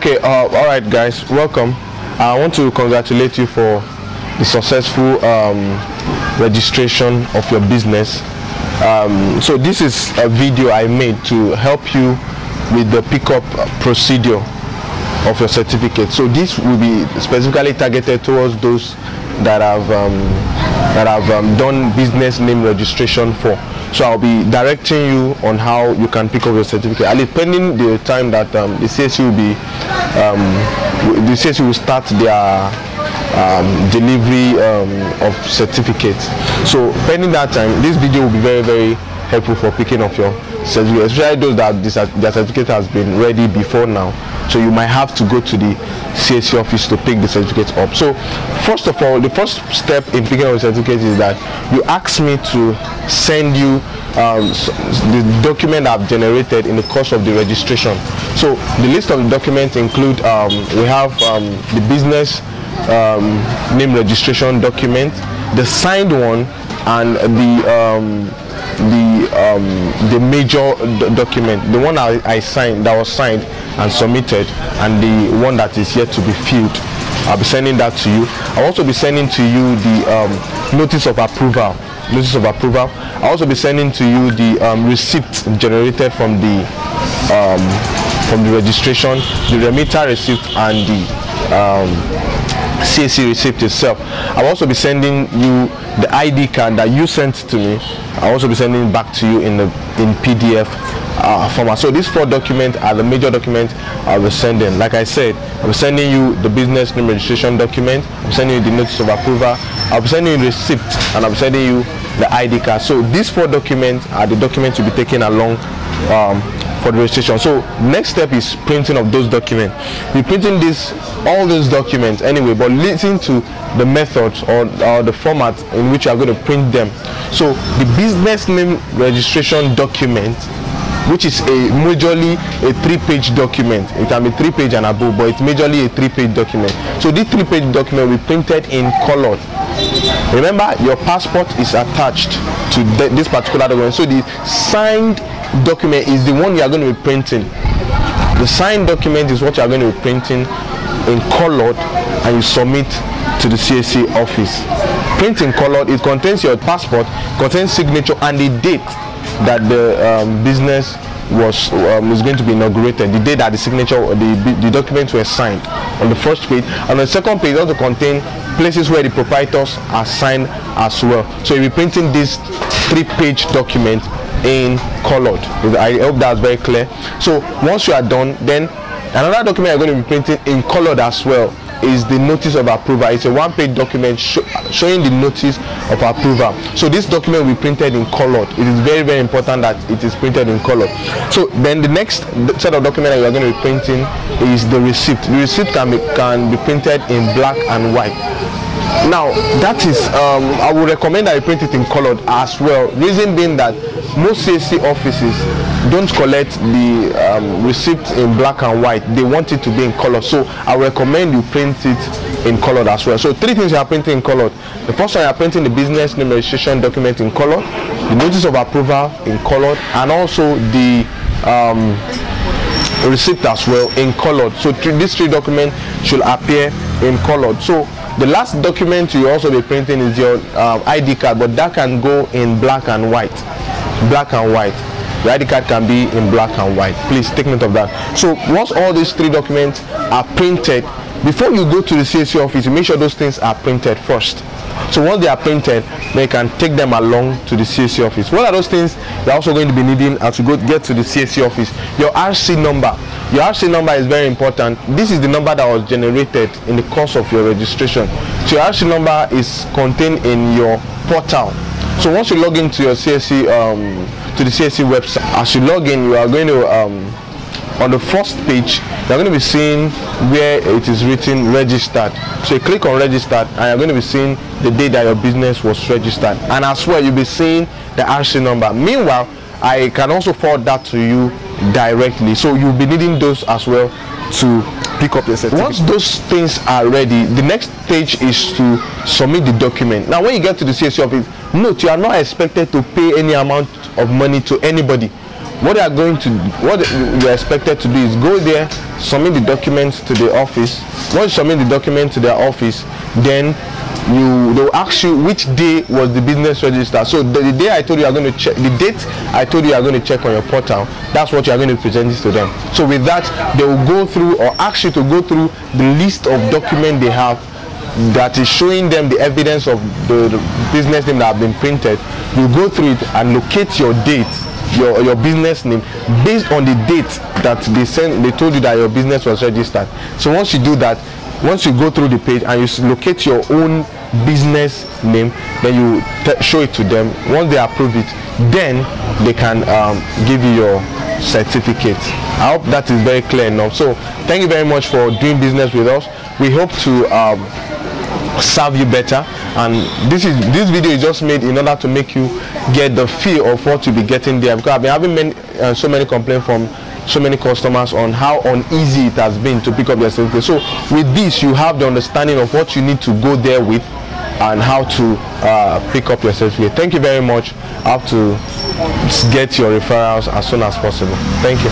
Okay, all right, guys, welcome. I want to congratulate you for the successful registration of your business. So this is a video I made to help you with the pickup procedure of your certificate. So this will be specifically targeted towards those that have done business name registration for. So I'll be directing you on how you can pick up your certificate, at least pending the time that the CSC will start their delivery of certificates. So pending that time, this video will be very, very helpful for picking up your certificate, especially those that their certificate has been ready before now. So you might have to go to the CSC office to pick the certificate up. So first of all, the first step in picking up your certificate is that you ask me to send you the document I've generated in the course of the registration. So the list of the documents include we have the business name registration document, the signed one, and the major document, the one I signed, that was signed and submitted, and the one that is yet to be filled. I'll be sending that to you. I'll also be sending to you the notice of approval. I'll also be sending to you the receipt generated from the registration, the remitter receipt, and the CSC receipt itself. I'll also be sending you the ID card that you sent to me. I'll also be sending it back to you in PDF format. So these 4 documents are the major documents I'll be sending. Like I said, I'll be sending you the business name registration document, I'll be sending you the notice of approval, I'll be sending you receipt, and I'll be sending you the ID card. So these 4 documents are the documents you'll be taking along for the registration. So next step is printing of those documents. You're printing all those documents anyway, but listen to the methods or the format in which you are going to print them. So the business name registration document, which is majorly a 3-page document. It can be 3-page and above, but it's majorly a 3-page document. So this 3-page document will be printed in color. Remember, your passport is attached to this particular document. So the signed document is the one you are going to be printing. The signed document is what you are going to be printing in colored, and you submit to the CSC office. Print in colored, it contains your passport, contains signature, and the date that the business is going to be inaugurated, the day that the signature or the documents were signed on the first page. On the second page, also contain places where the proprietors are signed as well. So you'll be printing this 3-page document in colored. I hope that's very clear. So once you are done, then another document you're going to be printing in colored as well is the notice of approval. It's a 1-page document showing the notice of approval. So this document will be printed in colored. It is very, very important that it is printed in color. So then the next set of documents that you are going to be printing is the receipt. The receipt can be printed in black and white. Now that is I would recommend that you print it in colored as well, reason being that most CSC offices don't collect the receipt in black and white. They want it to be in color, so I recommend you print it in colored as well. So 3 things you are printing in colored. The first one, you are printing the business name registration document in color, the notice of approval in colored, and also the receipt as well in colored. So these 3 documents should appear in colored. So the last document you also be printing is your ID card, but that can go in black and white. The ID card can be in black and white. Please take note of that. So once all these 3 documents are printed, before you go to the CSC office, you make sure those things are printed first. So once they are printed, then you can take them along to the CSC office. What are those things you're also going to be needing as you get to the CSC office? Your RC number. Your RC number is very important. This is the number that was generated in the course of your registration. So your RC number is contained in your portal. So once you log into your CSC to the CSC website, as you log in, you are going to on the first page, you're going to be seeing where it is written registered. So you click on registered, and you're going to be seeing the day that your business was registered, and as well you'll be seeing the RC number. Meanwhile, I can also forward that to you directly, so you'll be needing those as well to pick up the certificate. Once those things are ready, the next stage is to submit the document. Now when you get to the CSC office, note you are not expected to pay any amount of money to anybody. what you're expected to do is go there, submit the documents to the office. Once you submit the document to their office, then they'll ask you which day was the business registered. So the day I told you are going to check, the date I told you are going to check on your portal, that's what you are going to present to them. So with that, they will go through, or ask you to go through the list of documents they have that is showing them the evidence of the business name that have been printed. You go through it and locate your date, your business name, based on the date that they told you that your business was registered. So once you do that, once you go through the page and you locate your own business name, then you show it to them. Once they approve it, then they can give you your certificate. I hope that is very clear enough. So thank you very much for doing business with us. We hope to serve you better, and this video is just made in order to make you get the feel of what you'll be getting there, because I've been having so many complaints from so many customers on how uneasy it has been to pick up your certificate. So with this, you have the understanding of what you need to go there with and how to pick up your certificate. Thank you very much. I have to get your referrals as soon as possible. Thank you.